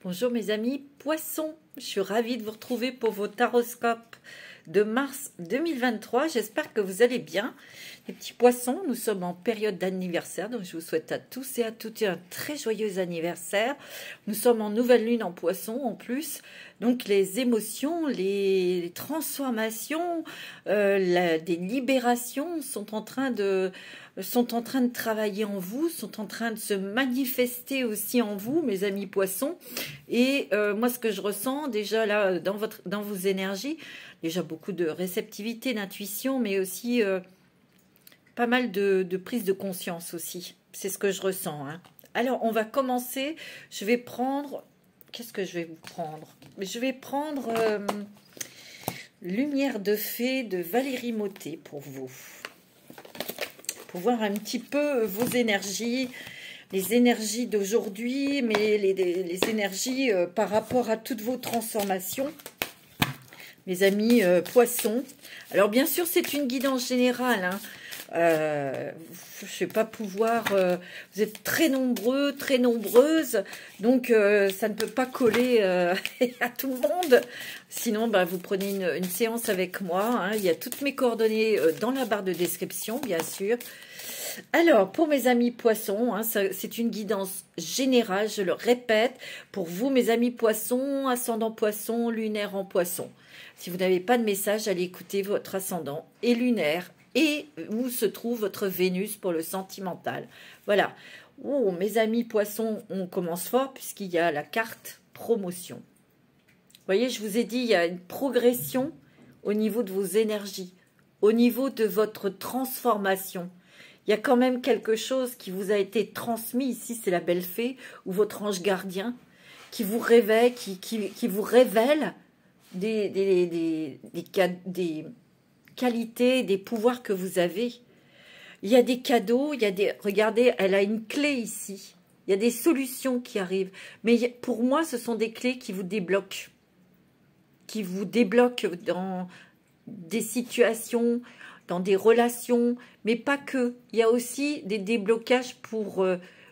Bonjour mes amis poissons, je suis ravie de vous retrouver pour vos taroscopes de mars 2023. J'espère que vous allez bien. Les petits poissons, nous sommes en période d'anniversaire, donc je vous souhaite à tous et à toutes un très joyeux anniversaire. Nous sommes en nouvelle lune en poisson en plus, donc les émotions, les transformations, des libérations sont en train de travailler en vous, sont en train de se manifester aussi en vous, mes amis poissons. Et moi, ce que je ressens déjà là, dans vos énergies, déjà beaucoup de réceptivité, d'intuition, mais aussi pas mal de prise de conscience aussi. C'est ce que je ressens. Hein. Alors, on va commencer. Je vais prendre... Qu'est-ce que je vais vous prendre? Je vais prendre Lumière de fée de Valérie Mottet pour vous. Pour voir un petit peu vos énergies, les énergies d'aujourd'hui, mais les énergies par rapport à toutes vos transformations, mes amis poissons. Alors bien sûr, c'est une guidance générale, hein. Je ne vais pas pouvoir... vous êtes très nombreux, très nombreuses, donc ça ne peut pas coller à tout le monde. Sinon, bah, vous prenez une séance avec moi. Hein. Il y a toutes mes coordonnées dans la barre de description, bien sûr. Alors, pour mes amis poissons, hein, c'est une guidance générale, je le répète, pour vous, mes amis poissons, ascendant poisson, lunaire en poisson. Si vous n'avez pas de message, allez écouter votre ascendant et lunaire et où se trouve votre Vénus pour le sentimental. Voilà. Oh, mes amis poissons, on commence fort puisqu'il y a la carte promotion. Vous voyez, je vous ai dit, il y a une progression au niveau de vos énergies, au niveau de votre transformation. Il y a quand même quelque chose qui vous a été transmis ici, c'est la belle fée ou votre ange gardien qui vous réveille, qui vous révèle des qualités, des pouvoirs que vous avez. Il y a des cadeaux, il y a des... Regardez, elle a une clé ici. Il y a des solutions qui arrivent. Mais pour moi, ce sont des clés qui vous débloquent. Qui vous débloquent dans des situations, dans des relations, mais pas que. Il y a aussi des déblocages pour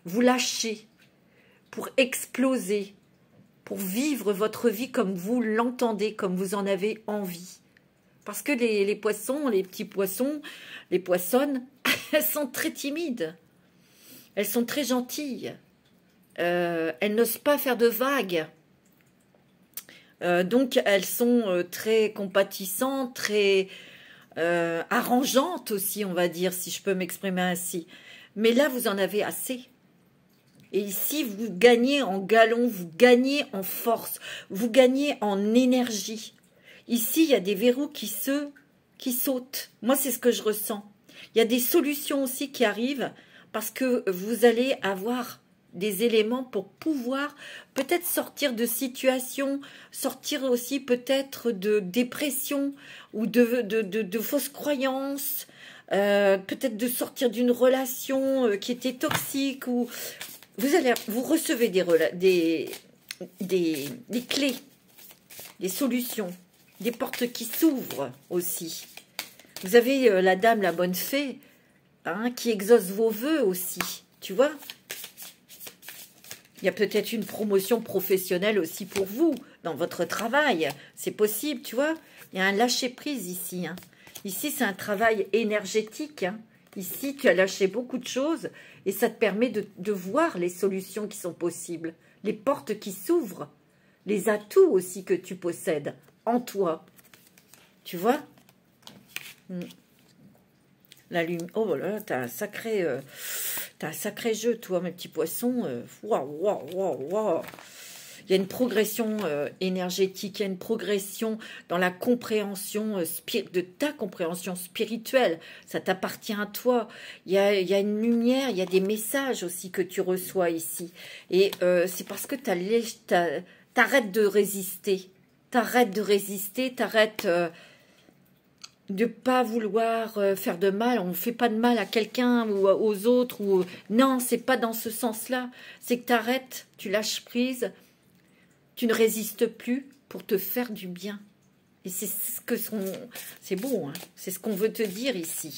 vous lâcher, pour exploser, pour vivre votre vie comme vous l'entendez, comme vous en avez envie. Parce que les poissons, les petits poissons, les poissonnes, elles sont très timides. Elles sont très gentilles. Elles n'osent pas faire de vagues. Donc, elles sont très compatissantes, très arrangeantes aussi, on va dire, si je peux m'exprimer ainsi. Mais là, vous en avez assez. Et ici, vous gagnez en galon, vous gagnez en force, vous gagnez en énergie. Ici, il y a des verrous qui sautent. Moi, c'est ce que je ressens. Il y a des solutions aussi qui arrivent parce que vous allez avoir des éléments pour pouvoir peut-être sortir de situations, sortir aussi peut-être de dépression ou de fausses croyances, peut-être de sortir d'une relation qui était toxique. Ou vous recevez des clés, des solutions. Des portes qui s'ouvrent aussi. Vous avez la dame, la bonne fée, hein, qui exauce vos vœux aussi. Tu vois? Il y a peut-être une promotion professionnelle aussi pour vous, dans votre travail. C'est possible, tu vois? Il y a un lâcher-prise ici. Hein. Ici, c'est un travail énergétique. Hein. Ici, tu as lâché beaucoup de choses et ça te permet de voir les solutions qui sont possibles, les portes qui s'ouvrent, les atouts aussi que tu possèdes en toi. Tu vois? La lumière. Oh là là, t'as un sacré jeu, toi, mes petits poissons. Waouh, waouh, waouh, waouh. Il y a une progression énergétique, il y a une progression dans la compréhension de ta compréhension spirituelle. Ça t'appartient à toi. Il y a une lumière, il y a des messages aussi que tu reçois ici. Et c'est parce que t'arrêtes de résister. T'arrêtes de résister, t'arrêtes de pas vouloir faire de mal. On ne fait pas de mal à quelqu'un ou aux autres. Non, c'est pas dans ce sens-là. C'est que t'arrêtes, tu lâches prise, tu ne résistes plus pour te faire du bien. Et c'est ce que c'est beau, hein. C'est ce qu'on veut te dire ici.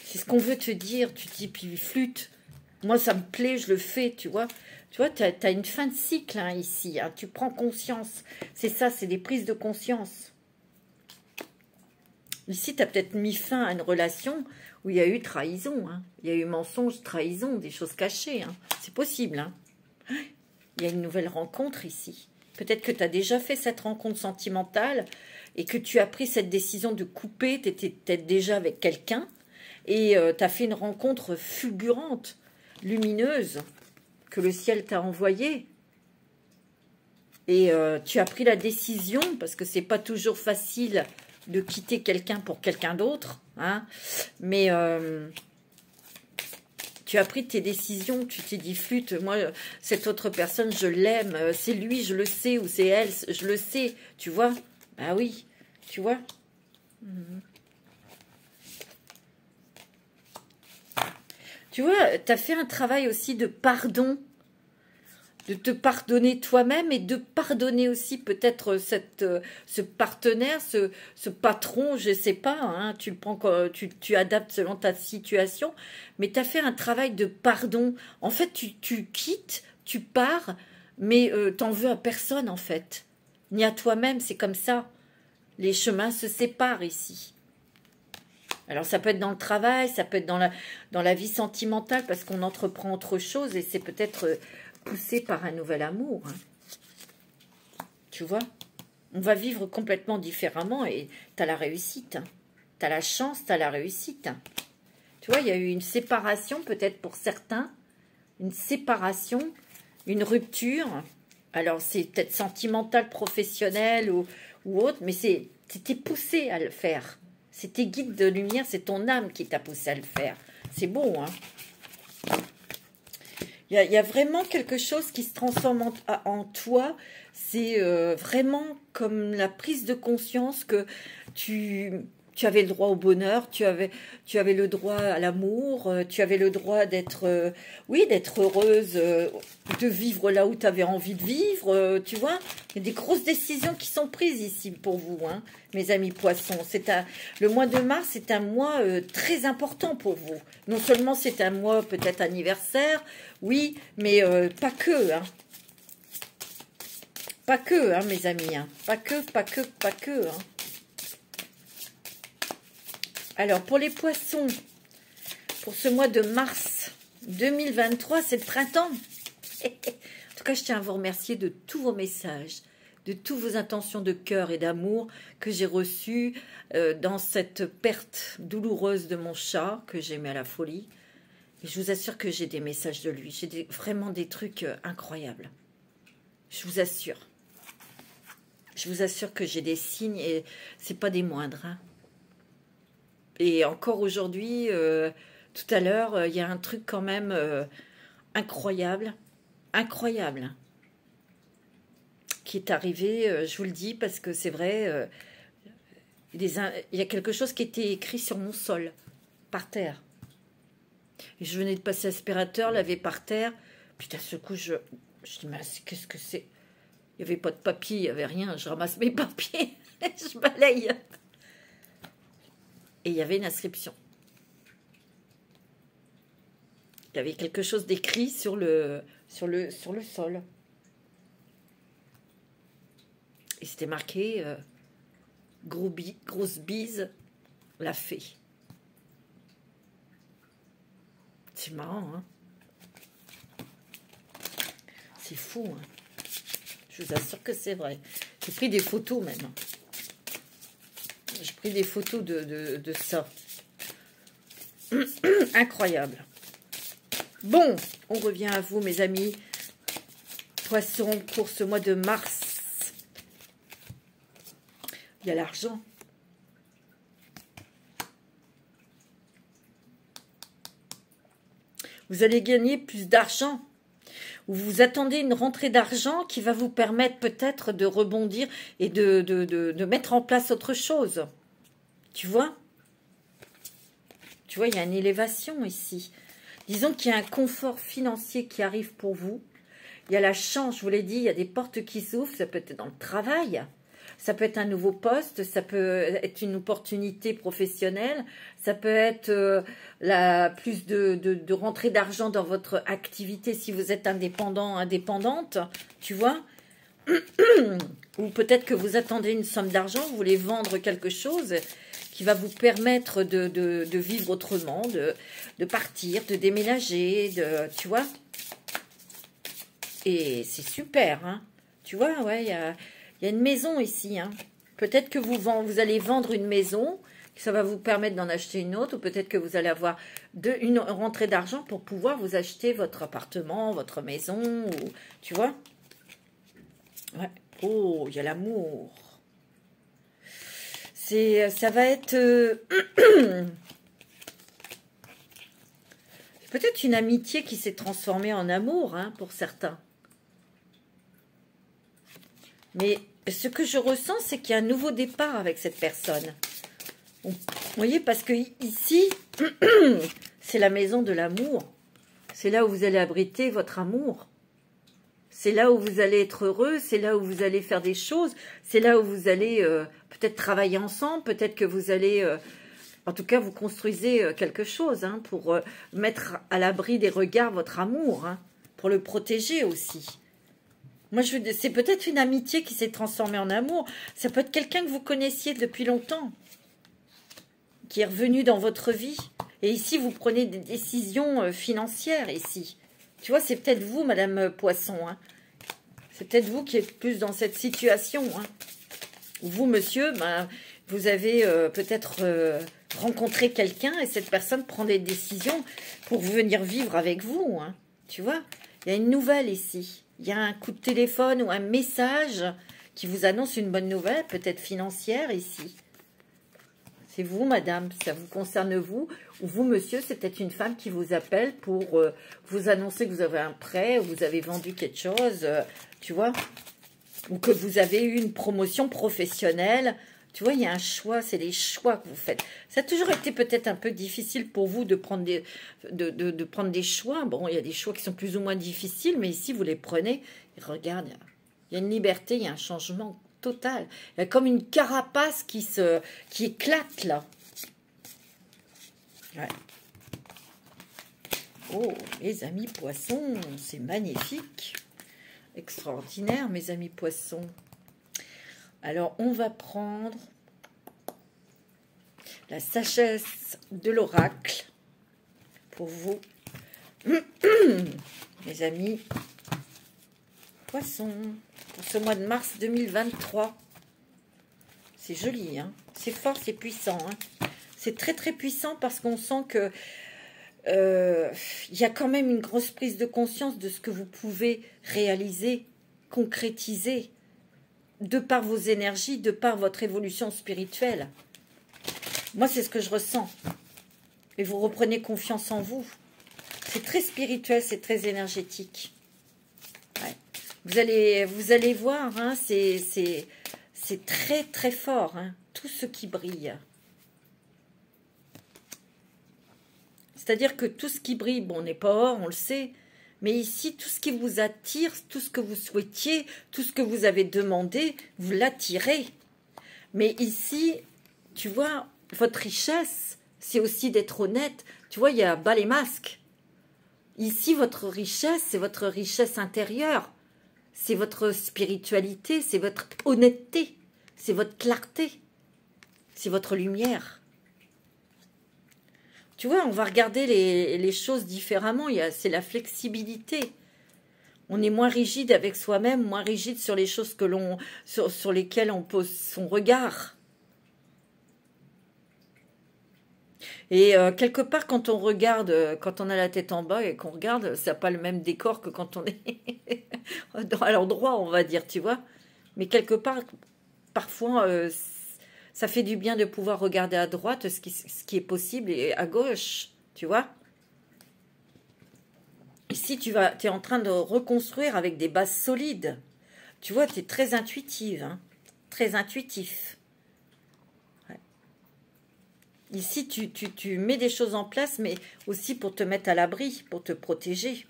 C'est ce qu'on veut te dire. Tu te dis, puis flûte. Moi, ça me plaît, je le fais, tu vois. Tu vois, tu as une fin de cycle hein, ici. Hein. Tu prends conscience. C'est ça, c'est des prises de conscience. Ici, tu as peut-être mis fin à une relation où il y a eu trahison. Hein. Il y a eu mensonge, trahison, des choses cachées. Hein. C'est possible. Hein. Il y a une nouvelle rencontre ici. Peut-être que tu as déjà fait cette rencontre sentimentale et que tu as pris cette décision de couper. Tu étais peut-être déjà avec quelqu'un et tu as fait une rencontre fulgurante, lumineuse, que le ciel t'a envoyée. Et tu as pris la décision, parce que c'est pas toujours facile de quitter quelqu'un pour quelqu'un d'autre, hein, mais tu as pris tes décisions, tu t'es dit, flûte, moi, cette autre personne, je l'aime, c'est lui, je le sais, ou c'est elle, je le sais, tu vois. Ah oui, tu vois. Tu vois, tu as fait un travail aussi de pardon, de te pardonner toi-même et de pardonner aussi peut-être ce partenaire, ce patron, je ne sais pas, hein, tu le prends, tu adaptes selon ta situation, mais tu as fait un travail de pardon. En fait, tu quittes, tu pars, mais t'en veux à personne en fait, ni à toi-même, c'est comme ça. Les chemins se séparent ici. Alors ça peut être dans le travail, ça peut être dans la vie sentimentale, parce qu'on entreprend autre chose et c'est peut-être poussé par un nouvel amour. Hein. Tu vois, on va vivre complètement différemment et tu as la réussite. Hein. Tu as la chance, tu as la réussite. Hein. Tu vois, il y a eu une séparation peut-être pour certains, une séparation, une rupture. Alors c'est peut-être sentimental, professionnel ou autre, mais c'était poussé à le faire. C'est tes guides de lumière, c'est ton âme qui t'a poussé à le faire. C'est beau, hein. Il y a vraiment quelque chose qui se transforme en toi. C'est vraiment comme la prise de conscience que tu avais le droit au bonheur, tu avais le droit à l'amour, tu avais le droit d'être d'être heureuse, de vivre là où tu avais envie de vivre, tu vois. Il y a des grosses décisions qui sont prises ici pour vous, hein, mes amis poissons. Le mois de mars, c'est un mois très important pour vous. Non seulement c'est un mois peut-être anniversaire, oui, mais pas que, hein. Pas que, hein, mes amis, hein. Pas que, hein. Alors, pour les poissons, pour ce mois de mars 2023, c'est le printemps. En tout cas, je tiens à vous remercier de tous vos messages, de toutes vos intentions de cœur et d'amour que j'ai reçues dans cette perte douloureuse de mon chat, que j'aimais à la folie. Et je vous assure que j'ai des messages de lui. J'ai vraiment des trucs incroyables. Je vous assure. Je vous assure que j'ai des signes et c'est pas des moindres, hein. Et encore aujourd'hui, tout à l'heure, il y a un truc quand même incroyable, incroyable, qui est arrivé, je vous le dis, parce que c'est vrai, il y a quelque chose qui était écrit sur mon sol, par terre. Et je venais de passer l'aspirateur, laver par terre, puis d'un seul coup, je dis, mais qu'est-ce que c'est? Il n'y avait pas de papier, il n'y avait rien, je ramasse mes papiers, je balaye. Et il y avait une inscription. Il y avait quelque chose d'écrit sur le sol. Et c'était marqué grosse bise, la fée. C'est marrant, hein? C'est fou, hein? Je vous assure que c'est vrai. J'ai pris des photos même. J'ai pris des photos de ça. Incroyable. Bon, on revient à vous, mes amis. Poissons, pour ce mois de mars. Il y a l'argent. Vous allez gagner plus d'argent. Vous attendez une rentrée d'argent qui va vous permettre peut-être de rebondir et de mettre en place autre chose. Tu vois? Tu vois, il y a une élévation ici. Disons qu'il y a un confort financier qui arrive pour vous. Il y a la chance, je vous l'ai dit, il y a des portes qui s'ouvrent. Ça peut être dans le travail. Ça peut être un nouveau poste, ça peut être une opportunité professionnelle, ça peut être plus de rentrée d'argent dans votre activité si vous êtes indépendant, indépendante, tu vois. Ou peut-être que vous attendez une somme d'argent, vous voulez vendre quelque chose qui va vous permettre de vivre autrement, de partir, de déménager, tu vois. Et c'est super, hein. Tu vois, ouais, il y a une maison ici, hein. Peut-être que vous allez vendre une maison, ça va vous permettre d'en acheter une autre, ou peut-être que vous allez avoir une rentrée d'argent pour pouvoir vous acheter votre appartement, votre maison, ou, tu vois. Ouais. Oh, il y a l'amour. Ça va être peut-être une amitié qui s'est transformée en amour, hein, pour certains. Mais ce que je ressens, c'est qu'il y a un nouveau départ avec cette personne. Vous voyez, parce que ici, c'est la maison de l'amour. C'est là où vous allez abriter votre amour. C'est là où vous allez être heureux, c'est là où vous allez faire des choses, c'est là où vous allez peut-être travailler ensemble, peut-être que vous allez, en tout cas, vous construisez quelque chose, hein, pour mettre à l'abri des regards votre amour, hein, pour le protéger aussi. Moi, c'est peut-être une amitié qui s'est transformée en amour. Ça peut être quelqu'un que vous connaissiez depuis longtemps, qui est revenu dans votre vie. Et ici, vous prenez des décisions financières, ici. Tu vois, c'est peut-être vous, Madame Poisson, hein. C'est peut-être vous qui êtes plus dans cette situation, hein. Ou vous, monsieur, ben, vous avez peut-être rencontré quelqu'un et cette personne prend des décisions pour venir vivre avec vous, hein. Tu vois, il y a une nouvelle ici. Il y a un coup de téléphone ou un message qui vous annonce une bonne nouvelle, peut-être financière ici. C'est vous, madame, ça vous concerne vous. Ou vous, monsieur, c'est peut-être une femme qui vous appelle pour vous annoncer que vous avez un prêt, ou vous avez vendu quelque chose, tu vois. Ou que vous avez eu une promotion professionnelle. Tu vois, il y a un choix, c'est les choix que vous faites. Ça a toujours été peut-être un peu difficile pour vous de prendre des choix. Bon, il y a des choix qui sont plus ou moins difficiles, mais ici, vous les prenez. Et regarde, il y a une liberté, il y a un changement total. Il y a comme une carapace qui éclate, là. Ouais. Oh, mes amis poissons, c'est magnifique. Extraordinaire, mes amis poissons. Alors, on va prendre la sagesse de l'oracle pour vous, mes amis poissons, pour ce mois de mars 2023. C'est joli, hein, c'est fort, c'est puissant, hein. C'est très très puissant parce qu'on sent que il y a quand même une grosse prise de conscience de ce que vous pouvez réaliser, concrétiser, de par vos énergies, de par votre évolution spirituelle. Moi, c'est ce que je ressens. Et vous reprenez confiance en vous. C'est très spirituel, c'est très énergétique. Ouais. Vous allez voir, hein, c'est très très fort, hein, tout ce qui brille. C'est-à-dire que tout ce qui brille, bon, on n'est pas or, on le sait, mais ici, tout ce qui vous attire, tout ce que vous souhaitiez, tout ce que vous avez demandé, vous l'attirez. Mais ici, tu vois, votre richesse, c'est aussi d'être honnête. Tu vois, il y a bas les masques. Ici, votre richesse, c'est votre richesse intérieure. C'est votre spiritualité, c'est votre honnêteté, c'est votre clarté, c'est votre lumière. Tu vois, on va regarder les choses différemment. C'est la flexibilité. On est moins rigide avec soi-même, moins rigide sur les choses sur lesquelles on pose son regard. Et quelque part, quand on regarde, quand on a la tête en bas et qu'on regarde, ça n'a pas le même décor que quand on est à l'endroit, on va dire, tu vois. Mais quelque part, parfois, ça fait du bien de pouvoir regarder à droite ce qui est possible et à gauche, tu vois. Ici, tu es en train de reconstruire avec des bases solides. Tu vois, tu es très intuitive, hein, très intuitif. Ouais. Ici, tu mets des choses en place, mais aussi pour te mettre à l'abri, pour te protéger.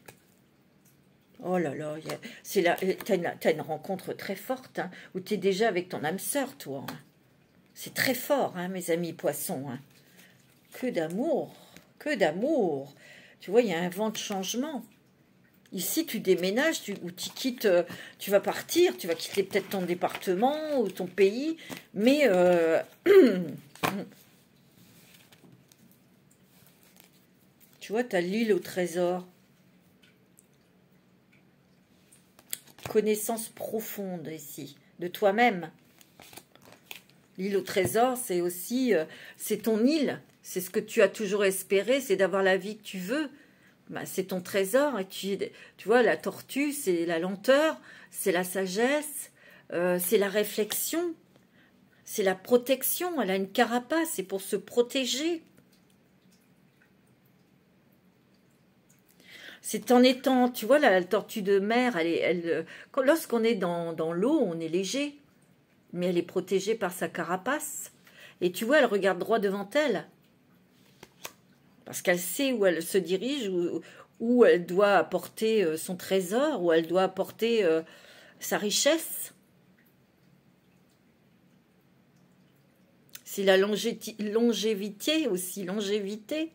Oh là là, c'est là, t'as une rencontre très forte, hein, où tu es déjà avec ton âme sœur, toi. Hein. C'est très fort, hein, mes amis poissons. Hein. Que d'amour, que d'amour. Tu vois, il y a un vent de changement. Ici, tu déménages, ou tu quittes, tu vas partir, tu vas quitter peut-être ton département ou ton pays, mais tu vois, tu as l'île au trésor. Connaissance profonde ici, de toi-même. L'île au trésor, c'est aussi, c'est ton île, c'est ce que tu as toujours espéré, c'est d'avoir la vie que tu veux. Ben, c'est ton trésor, et tu vois, la tortue, c'est la lenteur, c'est la sagesse, c'est la réflexion, c'est la protection, elle a une carapace, c'est pour se protéger. C'est en étant, tu vois, la tortue de mer, lorsqu'on est dans l'eau, on est léger, mais elle est protégée par sa carapace. Et tu vois, elle regarde droit devant elle, parce qu'elle sait où elle se dirige, où elle doit apporter son trésor, où elle doit apporter sa richesse. C'est la longévité aussi, longévité.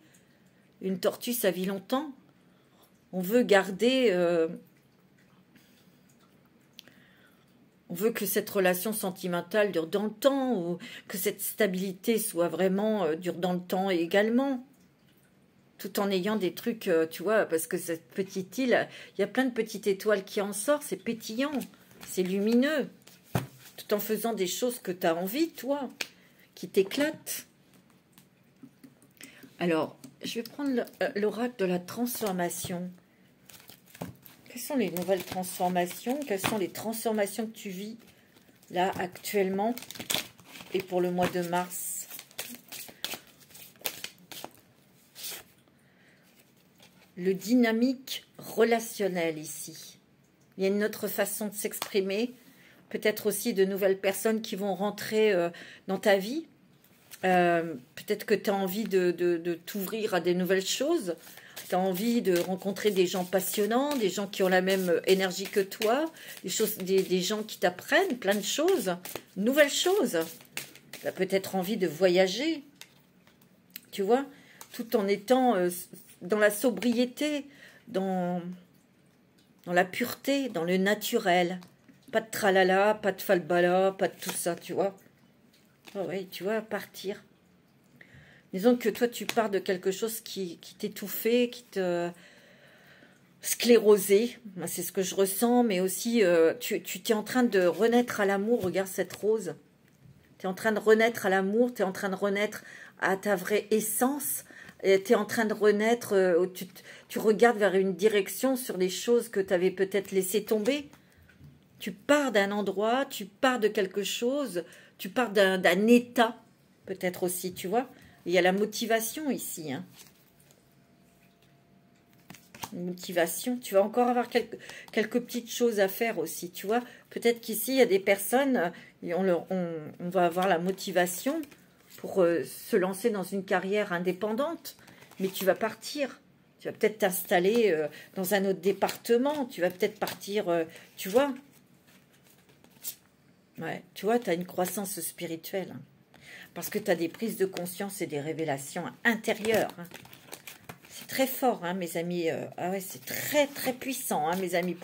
Une tortue, ça vit longtemps. On veut garder... on veut que cette relation sentimentale dure dans le temps, ou que cette stabilité soit vraiment dure dans le temps également. Tout en ayant des trucs, tu vois, parce que cette petite île, il y a plein de petites étoiles qui en sortent, c'est pétillant, c'est lumineux. Tout en faisant des choses que tu as envie, toi, qui t'éclatent. Alors, je vais prendre l'oracle de la transformation. Quelles sont les nouvelles transformations? Quelles sont les transformations que tu vis là actuellement et pour le mois de mars? Le dynamique relationnel ici. Il y a une autre façon de s'exprimer. Peut-être aussi de nouvelles personnes qui vont rentrer dans ta vie. Peut-être que tu as envie de t'ouvrir à des nouvelles choses. Tu as envie de rencontrer des gens passionnants, des gens qui ont la même énergie que toi, des gens qui t'apprennent plein de choses, nouvelles choses. Tu as peut-être envie de voyager, tu vois, tout en étant dans la sobriété, dans la pureté, dans le naturel. Pas de tralala, pas de falbala, pas de tout ça, tu vois. Oh oui, tu vois, partir. Disons que toi, tu pars de quelque chose qui t'étouffait, qui te sclérosait. C'est ce que je ressens, mais aussi, tu es en train de renaître à l'amour. Regarde cette rose. Tu es en train de renaître à l'amour, tu es en train de renaître à ta vraie essence. Tu es en train de renaître, tu regardes vers une direction sur les choses que tu avais peut-être laissé tomber. Tu pars d'un endroit, tu pars de quelque chose, tu pars d'un état, peut-être aussi, tu vois. Il y a la motivation ici. Hein. Une motivation. Tu vas encore avoir quelques petites choses à faire aussi, tu vois. Peut-être qu'ici, il y a des personnes, on va avoir la motivation pour se lancer dans une carrière indépendante. Mais tu vas partir. Tu vas peut-être t'installer dans un autre département. Tu vas peut-être partir, tu vois. Ouais, tu vois, tu as une croissance spirituelle. Hein. Parce que tu as des prises de conscience et des révélations intérieures. Hein. C'est très fort, hein, mes amis. Ah ouais, c'est très, très puissant, hein, mes amis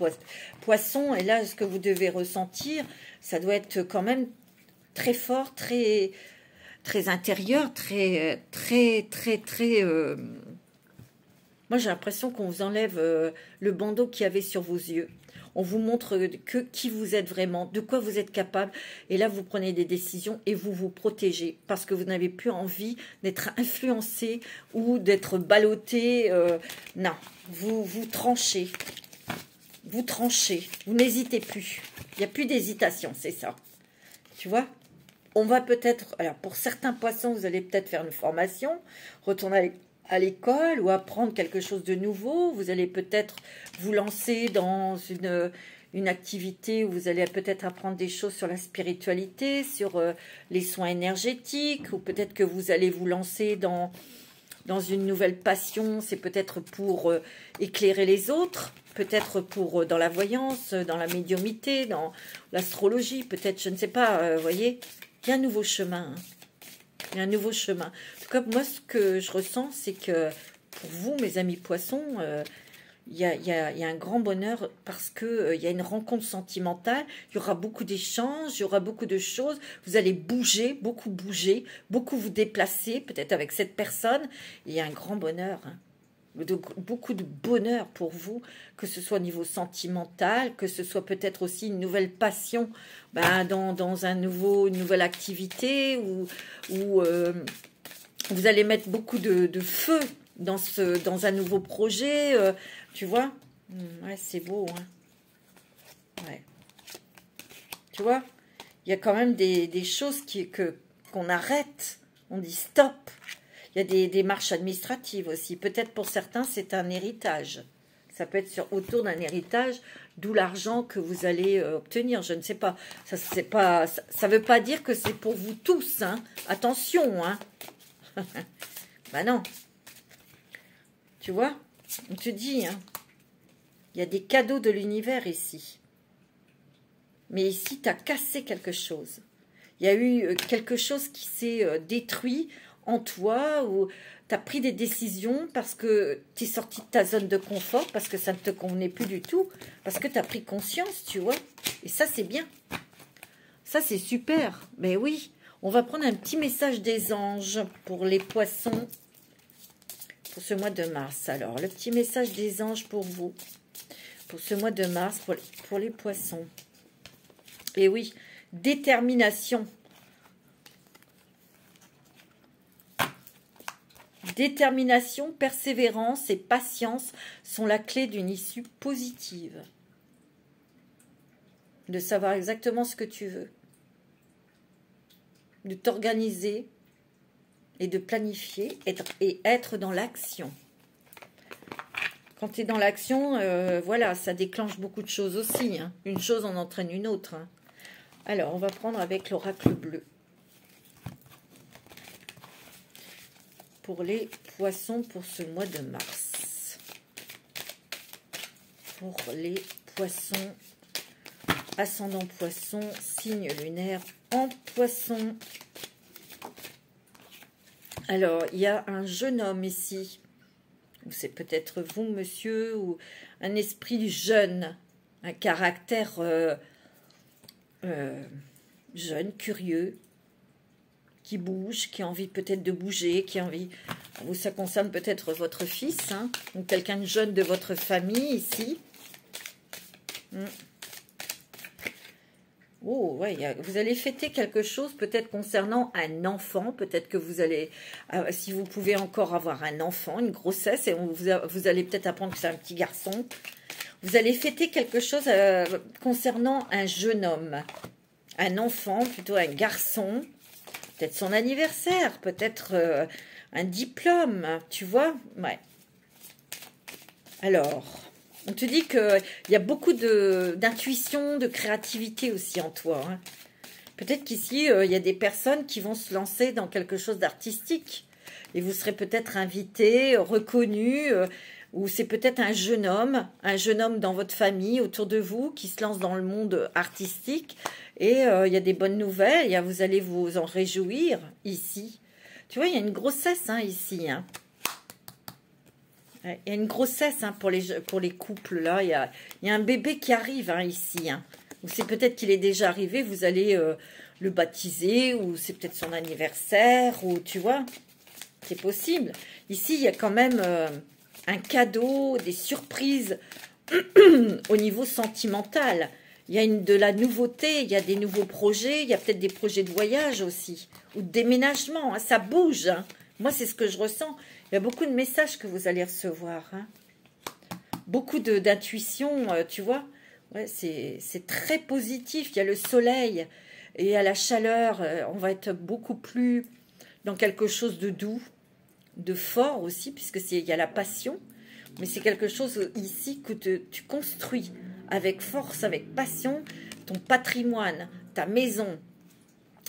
poissons. Et là, ce que vous devez ressentir, ça doit être quand même très fort, très, très intérieur, très, très, très, très... Moi, j'ai l'impression qu'on vous enlève le bandeau qu'il y avait sur vos yeux. On vous montre qui vous êtes vraiment, de quoi vous êtes capable. Et là, vous prenez des décisions et vous vous protégez parce que vous n'avez plus envie d'être influencé ou d'être ballotté. Non, vous tranchez. Vous tranchez. Vous n'hésitez plus. Il n'y a plus d'hésitation, c'est ça. Tu vois ? On va peut-être... Alors, pour certains poissons, vous allez peut-être faire une formation, retourner à l'école ou apprendre quelque chose de nouveau. Vous allez peut-être vous lancer dans une activité où vous allez peut-être apprendre des choses sur la spiritualité, sur les soins énergétiques, ou peut-être que vous allez vous lancer dans dans une nouvelle passion. C'est peut-être pour éclairer les autres, peut-être pour dans la voyance, dans la médiumnité, dans l'astrologie, peut-être, je ne sais pas, vous voyez. Il y a un nouveau chemin. Hein. Il y a un nouveau chemin. En tout cas, moi, ce que je ressens, c'est que pour vous, mes amis poissons, il y a un grand bonheur parce que il y a une rencontre sentimentale. Il y aura beaucoup d'échanges, il y aura beaucoup de choses. Vous allez bouger, beaucoup vous déplacer, peut-être avec cette personne. Il y a un grand bonheur, hein. Beaucoup de bonheur pour vous, que ce soit au niveau sentimental, que ce soit peut-être aussi une nouvelle passion dans une nouvelle activité où vous allez mettre beaucoup de feu dans un nouveau projet, tu vois. Ouais, c'est beau, hein. Ouais. Tu vois, il y a quand même des choses qu'on arrête, on dit stop. Il y a des démarches administratives aussi. Peut-être pour certains, c'est un héritage. Ça peut être autour d'un héritage, d'où l'argent que vous allez obtenir. Je ne sais pas. Ça veut pas dire que c'est pour vous tous. Hein. Attention. Hein. Ben non. Tu vois, on te dit, hein, il y a des cadeaux de l'univers ici. Mais ici, tu as cassé quelque chose. Il y a eu quelque chose qui s'est détruit en toi, ou tu as pris des décisions parce que tu es sorti de ta zone de confort, parce que ça ne te convenait plus du tout, parce que tu as pris conscience, tu vois. Et ça, c'est bien. Ça, c'est super. Mais oui, on va prendre un petit message des anges pour les poissons pour ce mois de mars. Alors, le petit message des anges pour vous, pour ce mois de mars, pour les poissons. Et oui, détermination. Détermination, persévérance et patience sont la clé d'une issue positive. De savoir exactement ce que tu veux. De t'organiser et de planifier et être dans l'action. Quand tu es dans l'action, voilà, ça déclenche beaucoup de choses aussi. Hein. Une chose en entraîne une autre. Hein. Alors, on va prendre avec l'oracle bleu. Pour les poissons pour ce mois de mars. Pour les poissons, ascendant poisson, signe lunaire en poisson. Alors, il y a un jeune homme ici. C'est peut-être vous, monsieur, ou un esprit jeune, un caractère jeune, curieux, qui bouge, qui a envie peut-être de bouger, qui a envie... Vous, ça concerne peut-être votre fils, hein, ou quelqu'un de jeune de votre famille ici. Oh, ouais, vous allez fêter quelque chose peut-être concernant un enfant. Peut-être que vous allez, si vous pouvez encore avoir un enfant, une grossesse, et vous allez peut-être apprendre que c'est un petit garçon. Vous allez fêter quelque chose concernant un jeune homme. Un enfant, plutôt un garçon. Peut-être son anniversaire, peut-être un diplôme, tu vois. Ouais. Alors... On te dit qu'il y a beaucoup d'intuition, de créativité aussi en toi. Hein. Peut-être qu'ici, il y a des personnes qui vont se lancer dans quelque chose d'artistique. Et vous serez peut-être invité, reconnu, ou c'est peut-être un jeune homme dans votre famille, autour de vous, qui se lance dans le monde artistique. Et il y a des bonnes nouvelles, vous allez vous en réjouir ici. Tu vois, il y a une grossesse hein, ici, hein. Il y a une grossesse hein, pour les couples, là. Il y a un bébé qui arrive hein, ici. Hein. Ou c'est peut-être qu'il est déjà arrivé, vous allez le baptiser, ou c'est peut-être son anniversaire, ou tu vois, c'est possible. Ici, il y a quand même un cadeau, des surprises au niveau sentimental. Il y a de la nouveauté, il y a des nouveaux projets, il y a peut-être des projets de voyage aussi, ou de déménagement. Hein, ça bouge. Hein. Moi, c'est ce que je ressens. Il y a beaucoup de messages que vous allez recevoir. Hein. Beaucoup d'intuition, tu vois. Ouais, c'est très positif. Il y a le soleil et il y a la chaleur. On va être beaucoup plus dans quelque chose de doux, de fort aussi, puisque il y a la passion. Mais c'est quelque chose ici que tu construis avec force, avec passion, ton patrimoine, ta maison.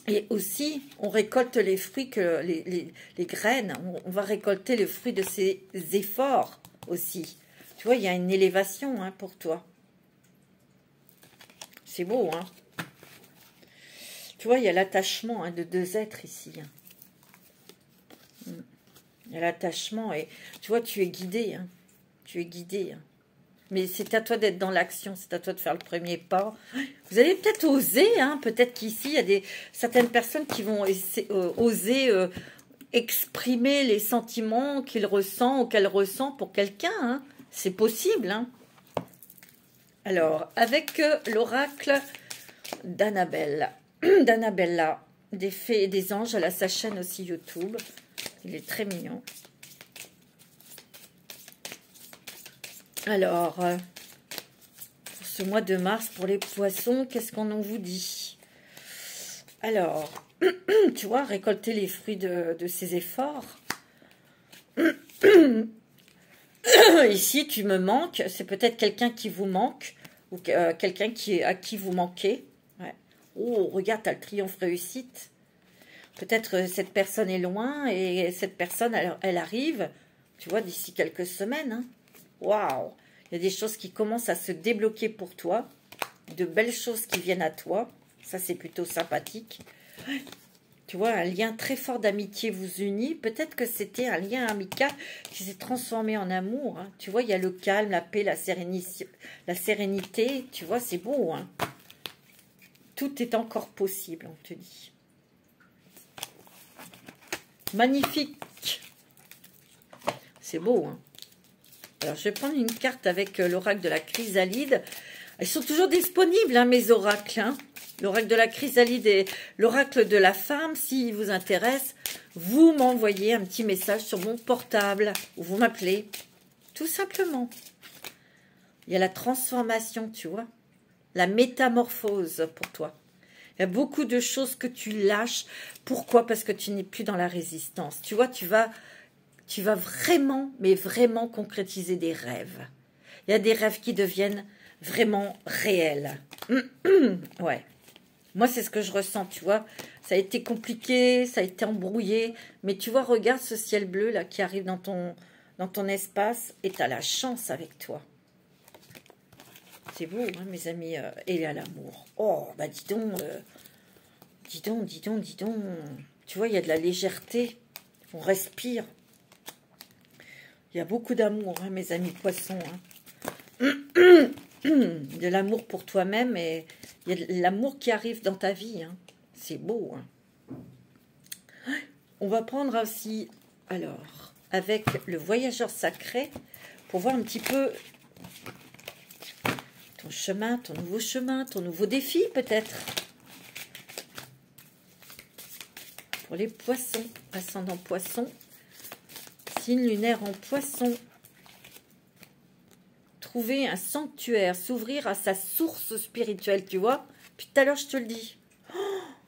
Et aussi, on récolte les fruits, les graines. On va récolter le fruit de ses efforts aussi. Tu vois, il y a une élévation hein, pour toi. C'est beau, hein. Tu vois, il y a l'attachement hein, de deux êtres ici. Hein. Il y a l'attachement et tu vois, tu es guidé. Hein. Tu es guidé. Hein. Mais c'est à toi d'être dans l'action, c'est à toi de faire le premier pas. Vous allez peut-être oser, hein, peut-être qu'ici, il y a certaines personnes qui vont oser exprimer les sentiments qu'il ressent ou qu'elle ressent pour quelqu'un. Hein. C'est possible. Hein. Alors, avec l'oracle d'Annabelle, d'Annabella, des fées et des anges, elle a sa chaîne aussi YouTube. Il est très mignon. Alors, pour ce mois de mars, pour les poissons, qu'est-ce qu'on en vous dit? Alors, tu vois, récolter les fruits de ses efforts. Ici, tu me manques. C'est peut-être quelqu'un qui vous manque ou quelqu'un à qui vous manquez. Ouais. Oh, regarde, tu as le triomphe réussite. Peut-être cette personne est loin et cette personne, elle arrive, tu vois, d'ici quelques semaines. Hein. Waouh! Il y a des choses qui commencent à se débloquer pour toi. De belles choses qui viennent à toi. Ça, c'est plutôt sympathique. Tu vois, un lien très fort d'amitié vous unit. Peut-être que c'était un lien amical qui s'est transformé en amour. Hein. Tu vois, il y a le calme, la paix, la sérénité. Tu vois, c'est beau. Hein. Tout est encore possible, on te dit. Magnifique. C'est beau, hein. Alors, je vais prendre une carte avec l'oracle de la chrysalide. Ils sont toujours disponibles, hein, mes oracles. Hein. L'oracle de la chrysalide et l'oracle de la femme, s'il vous intéresse, vous m'envoyez un petit message sur mon portable ou vous m'appelez. Tout simplement. Il y a la transformation, tu vois. La métamorphose pour toi. Il y a beaucoup de choses que tu lâches. Pourquoi? Parce que tu n'es plus dans la résistance. Tu vois, tu vas vraiment, mais vraiment concrétiser des rêves. Il y a des rêves qui deviennent vraiment réels. Ouais. Moi, c'est ce que je ressens, tu vois. Ça a été compliqué, ça a été embrouillé. Mais tu vois, regarde ce ciel bleu là qui arrive dans ton espace et tu as la chance avec toi. C'est beau, hein, mes amis. Et il y a l'amour. Oh, bah dis donc. Dis donc. Tu vois, il y a de la légèreté. On respire. Il y a beaucoup d'amour, hein, mes amis poissons. Hein. De l'amour pour toi-même et il y a de l'amour qui arrive dans ta vie. Hein. C'est beau. Hein. On va prendre aussi, alors, avec le voyageur sacré pour voir un petit peu ton chemin, ton nouveau défi peut-être. Pour les poissons, ascendant poisson. Signe lunaire en poisson. Trouver un sanctuaire, s'ouvrir à sa source spirituelle, tu vois. Puis tout à l'heure, je te le dis.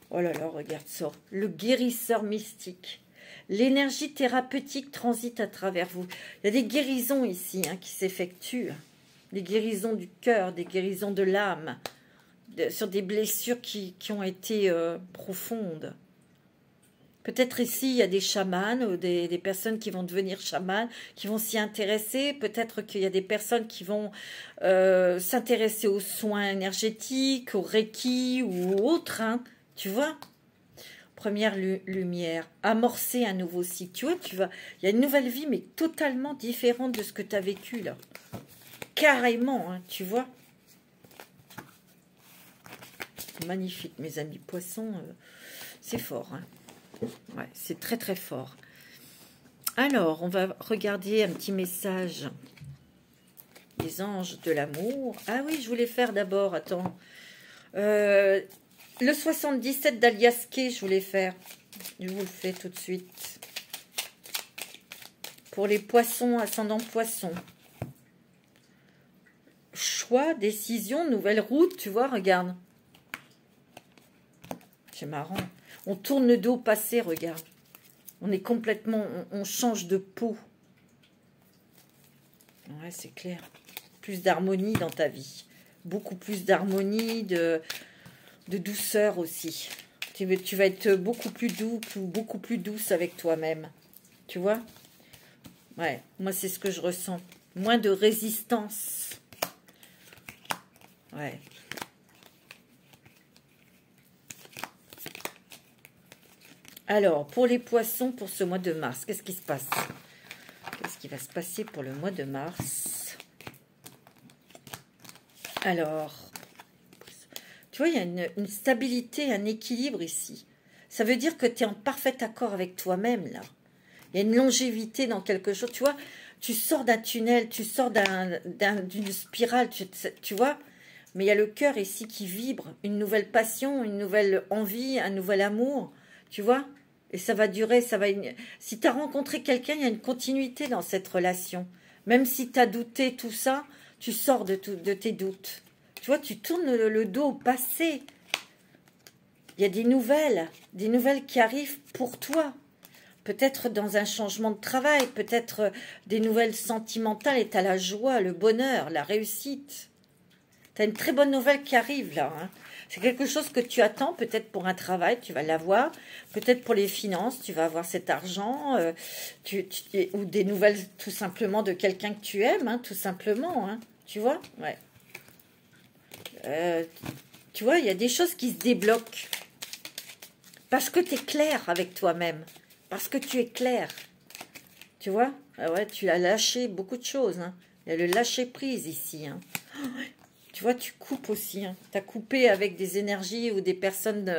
Oh là là, regarde ça. Le guérisseur mystique. L'énergie thérapeutique transite à travers vous. Il y a des guérisons ici hein, qui s'effectuent. Des guérisons du cœur, des guérisons de l'âme. Sur des blessures qui ont été profondes. Peut-être ici, il y a des chamans, ou des personnes qui vont devenir chamanes, qui vont s'y intéresser. Peut-être qu'il y a des personnes qui vont s'intéresser aux soins énergétiques, au Reiki ou autres. Hein, tu vois? Première lumière, amorcer un nouveau cycle. Tu vois, il y a une nouvelle vie, mais totalement différente de ce que tu as vécu là. Carrément, hein, tu vois? Magnifique, mes amis poissons. C'est fort, hein. Ouais, c'est très très fort. Alors, on va regarder un petit message des anges de l'amour. Ah oui, je voulais faire d'abord, attends. Le 77 d'Aliaské, je voulais faire. Je vous le fais tout de suite. Pour les poissons, ascendant poissons. Choix, décision, nouvelle route, tu vois, regarde. C'est marrant. On tourne le dos au passé, regarde. On est complètement... On change de peau. Ouais, c'est clair. Plus d'harmonie dans ta vie. Beaucoup plus d'harmonie, de douceur aussi. Tu vas être beaucoup plus doux, beaucoup plus douce avec toi-même. Tu vois? Ouais, moi c'est ce que je ressens. Moins de résistance. Ouais. Alors, pour les poissons, pour ce mois de mars, qu'est-ce qui se passe? Qu'est-ce qui va se passer pour le mois de mars? Alors, tu vois, il y a une stabilité, un équilibre ici. Ça veut dire que tu es en parfait accord avec toi-même, là. Il y a une longévité dans quelque chose. Tu vois, tu sors d'un tunnel, tu sors d'une spirale, tu vois. Mais il y a le cœur ici qui vibre. Une nouvelle passion, une nouvelle envie, un nouvel amour. Tu vois? Et ça va durer, ça va... Si tu as rencontré quelqu'un, il y a une continuité dans cette relation. Même si tu as douté tout ça, tu sors de tes doutes. Tu vois, tu tournes le dos au passé. Il y a des nouvelles qui arrivent pour toi. Peut-être dans un changement de travail, peut-être des nouvelles sentimentales et tu as la joie, le bonheur, la réussite. Tu as une très bonne nouvelle qui arrive là. Hein. C'est quelque chose que tu attends, peut-être pour un travail, tu vas l'avoir. Peut-être pour les finances, tu vas avoir cet argent. Ou des nouvelles tout simplement de quelqu'un que tu aimes, hein, tout simplement. Hein. Tu vois? Ouais. Tu vois, il y a des choses qui se débloquent. Parce que tu es clair avec toi-même. Parce que tu es clair. Tu vois? Ah ouais, tu as lâché beaucoup de choses. Hein. Il y a le lâcher-prise ici. Hein. Tu vois, tu coupes aussi. Hein. Tu as coupé avec des énergies ou des personnes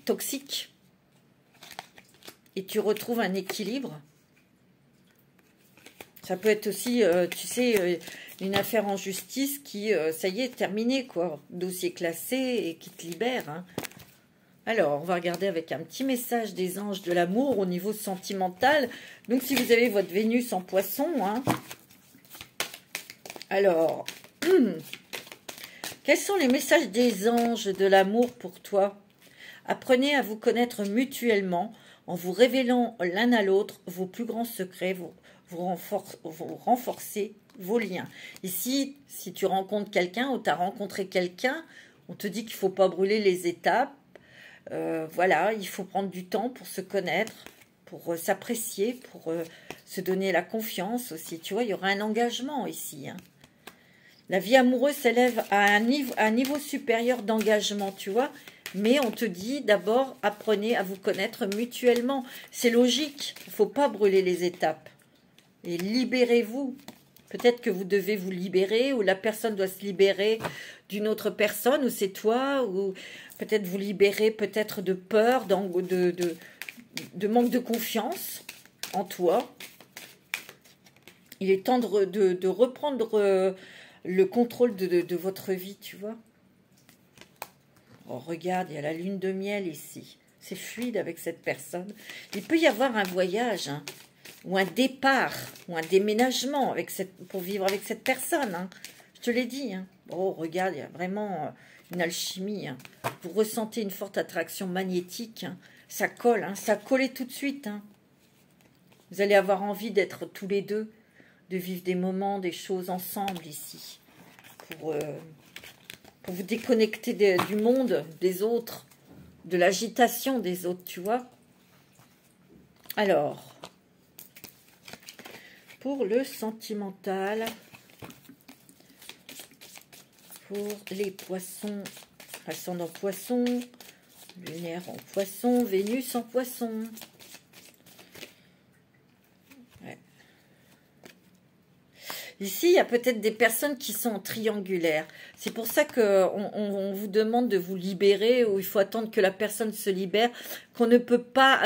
toxiques. Et tu retrouves un équilibre. Ça peut être aussi, tu sais, une affaire en justice qui, ça y est, terminée, quoi. Dossier classé et qui te libère. Hein. Alors, on va regarder avec un petit message des anges de l'amour au niveau sentimental. Donc, si vous avez votre Vénus en poisson, hein. Alors, quels sont les messages des anges de l'amour pour toi? Apprenez à vous connaître mutuellement en vous révélant l'un à l'autre vos plus grands secrets, vous renforcez vos liens. Ici, si tu rencontres quelqu'un ou tu as rencontré quelqu'un, on te dit qu'il ne faut pas brûler les étapes. Voilà, il faut prendre du temps pour se connaître, pour s'apprécier, pour se donner la confiance aussi. Tu vois, il y aura un engagement ici. Hein. La vie amoureuse s'élève à un niveau supérieur d'engagement, tu vois. Mais on te dit d'abord, apprenez à vous connaître mutuellement. C'est logique, il ne faut pas brûler les étapes. Et libérez-vous. Peut-être que vous devez vous libérer, ou la personne doit se libérer d'une autre personne, ou c'est toi, ou peut-être vous libérer peut-être de peur, de manque de confiance en toi. Il est temps de reprendre le contrôle de votre vie, tu vois. Oh, regarde, il y a la lune de miel ici. C'est fluide avec cette personne. Il peut y avoir un voyage, hein, ou un départ, ou un déménagement pour vivre avec cette personne. Hein. Je te l'ai dit. Hein. Oh, regarde, il y a vraiment une alchimie. Hein. Vous ressentez une forte attraction magnétique. Hein. Ça colle, hein. Ça collait tout de suite. Hein. Vous allez avoir envie d'être tous les deux, de vivre des moments, des choses ensemble ici. Pour vous déconnecter du monde, des autres, de l'agitation des autres, tu vois. Alors, pour le sentimental, pour les poissons, ascendant poisson, lunaire en poisson, Vénus en poisson. Ouais. Ici, il y a peut-être des personnes qui sont triangulaires. C'est pour ça qu'on vous demande de vous libérer, ou il faut attendre que la personne se libère, qu'on ne peut pas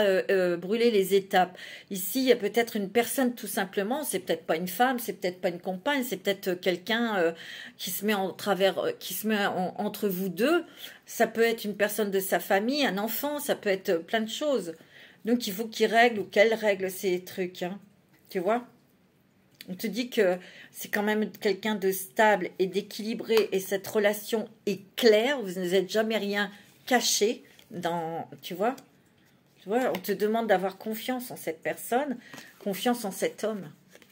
brûler les étapes. Ici, il y a peut-être une personne tout simplement, c'est peut-être pas une femme, c'est peut-être pas une compagne, c'est peut-être quelqu'un qui se met entre vous deux. Ça peut être une personne de sa famille, un enfant, ça peut être plein de choses. Donc, il faut qu'il règle ou qu'elle règle ces trucs, hein, tu vois. On te dit que c'est quand même quelqu'un de stable et d'équilibré, et cette relation est claire, vous n'êtes jamais rien caché tu vois, on te demande d'avoir confiance en cette personne, confiance en cet homme,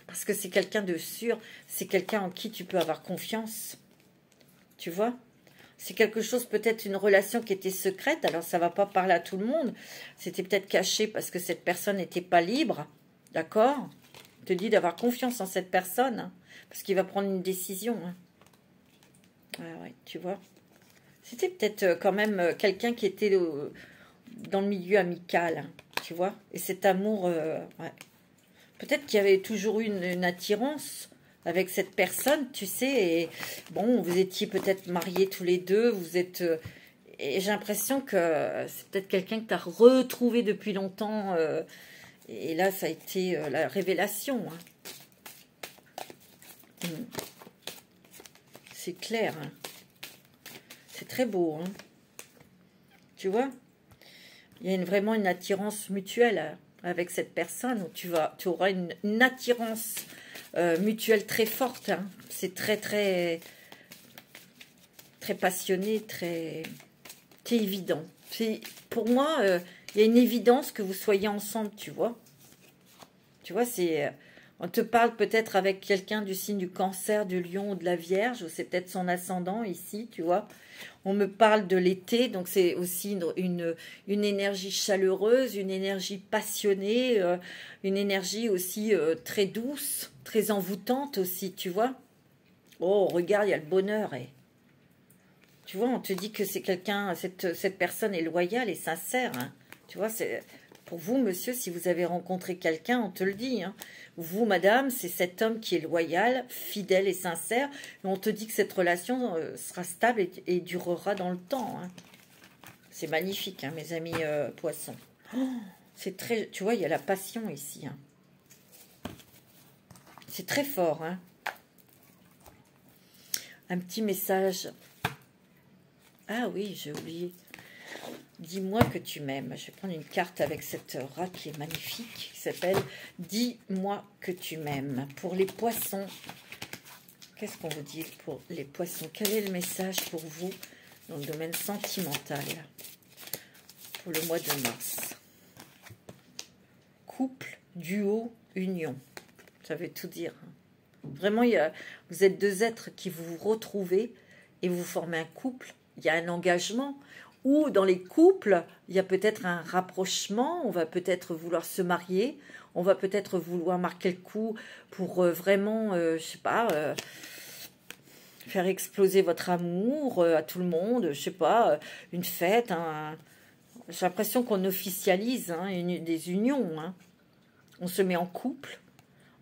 parce que c'est quelqu'un de sûr, c'est quelqu'un en qui tu peux avoir confiance, tu vois. C'est quelque chose, peut-être une relation qui était secrète. Alors, ça ne va pas parler à tout le monde. C'était peut-être caché parce que cette personne n'était pas libre. D'accord? Je te dis d'avoir confiance en cette personne. Hein, parce qu'il va prendre une décision. Hein. Ouais, tu vois. C'était peut-être quand même quelqu'un qui était dans le milieu amical. Hein, tu vois? Et cet amour... ouais. Peut-être qu'il y avait toujours eu une attirance avec cette personne, tu sais, et bon, vous étiez peut-être mariés tous les deux, vous êtes... et j'ai l'impression que c'est peut-être quelqu'un que tu as retrouvé depuis longtemps, et là, ça a été la révélation. Hein. C'est clair. Hein. C'est très beau. Hein. Tu vois? Il y a vraiment une attirance mutuelle avec cette personne, où tu auras une attirance mutuelle très forte. Hein. C'est très, très, très passionné, très évident. Pour moi, il y a une évidence que vous soyez ensemble, tu vois. Tu vois, on te parle peut-être avec quelqu'un du signe du Cancer, du Lion ou de la Vierge, ou c'est peut-être son ascendant ici, tu vois. On me parle de l'été, donc c'est aussi une énergie chaleureuse, une énergie passionnée, une énergie aussi très douce, très envoûtante aussi, tu vois. Oh, regarde, il y a le bonheur. Tu vois, on te dit que c'est quelqu'un, cette personne est loyale et sincère. Hein. Tu vois, pour vous, monsieur, si vous avez rencontré quelqu'un, on te le dit. Hein. Vous, madame, c'est cet homme qui est loyal, fidèle et sincère. Et on te dit que cette relation sera stable et durera dans le temps. Hein. C'est magnifique, hein, mes amis poissons. Oh, c'est très, tu vois, il y a la passion ici. Hein. C'est très fort. Hein. Un petit message. Ah oui, j'ai oublié. Dis-moi que tu m'aimes. Je vais prendre une carte avec cette rat qui est magnifique, qui s'appelle « Dis-moi que tu m'aimes ». Pour les poissons, qu'est-ce qu'on vous dit pour les poissons? Quel est le message pour vous dans le domaine sentimental pour le mois de mars? Couple, duo, union. Ça veut tout dire. Vraiment, vous êtes deux êtres qui vous retrouvez et vous formez un couple. Il y a un engagement. Ou dans les couples, il y a peut-être un rapprochement, on va peut-être vouloir se marier, on va peut-être vouloir marquer le coup pour vraiment, je sais pas, faire exploser votre amour à tout le monde, je sais pas, une fête. J'ai l'impression qu'on officialise hein, des unions. Hein. On se met en couple,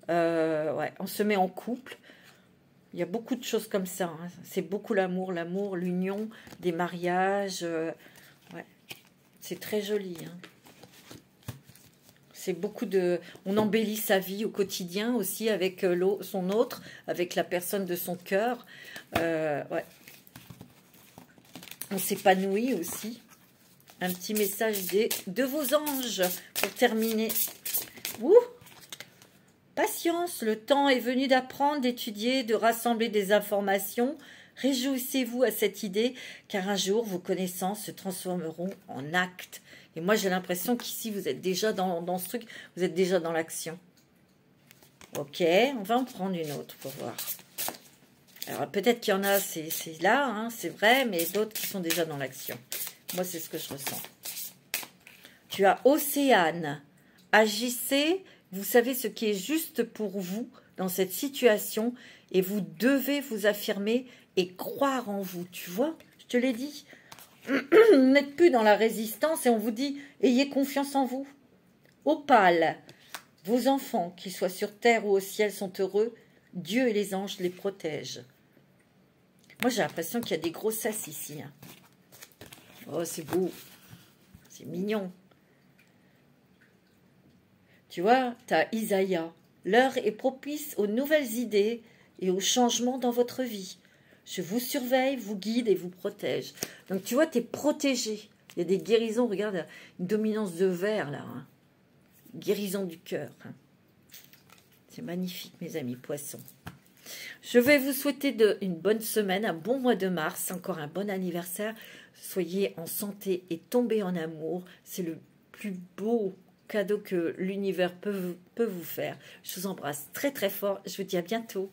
ouais, on se met en couple. Il y a beaucoup de choses comme ça. Hein. C'est beaucoup l'amour, l'union, des mariages. Ouais. C'est très joli. Hein. C'est beaucoup de... On embellit sa vie au quotidien aussi avec son autre, avec la personne de son cœur. Ouais. On s'épanouit aussi. Un petit message de vos anges pour terminer. Ouh! Patience, le temps est venu d'apprendre, d'étudier, de rassembler des informations. Réjouissez-vous à cette idée, car un jour, vos connaissances se transformeront en actes. Et moi, j'ai l'impression qu'ici, vous êtes déjà dans ce truc, vous êtes déjà dans l'action. Ok, on va en prendre une autre pour voir. Alors, peut-être qu'il y en a, c'est là, hein, c'est vrai, mais d'autres qui sont déjà dans l'action. Moi, c'est ce que je ressens. Tu as Océane. Agissez... Vous savez ce qui est juste pour vous dans cette situation et vous devez vous affirmer et croire en vous. Tu vois, je te l'ai dit. Vous n'êtes plus dans la résistance et on vous dit ayez confiance en vous. Opale, vos enfants, qu'ils soient sur terre ou au ciel, sont heureux. Dieu et les anges les protègent. Moi, j'ai l'impression qu'il y a des grossesses ici. Hein. Oh, c'est beau. C'est mignon. Tu vois, tu as Isaïe. L'heure est propice aux nouvelles idées et aux changements dans votre vie. Je vous surveille, vous guide et vous protège. Donc, tu vois, tu es protégé. Il y a des guérisons. Regarde, une dominance de verre, là. Hein. Guérison du cœur. Hein. C'est magnifique, mes amis poissons. Je vais vous souhaiter une bonne semaine, un bon mois de mars, encore un bon anniversaire. Soyez en santé et tombez en amour. C'est le plus beau cadeau que l'univers peut vous faire. Je vous embrasse très très fort. Je vous dis à bientôt.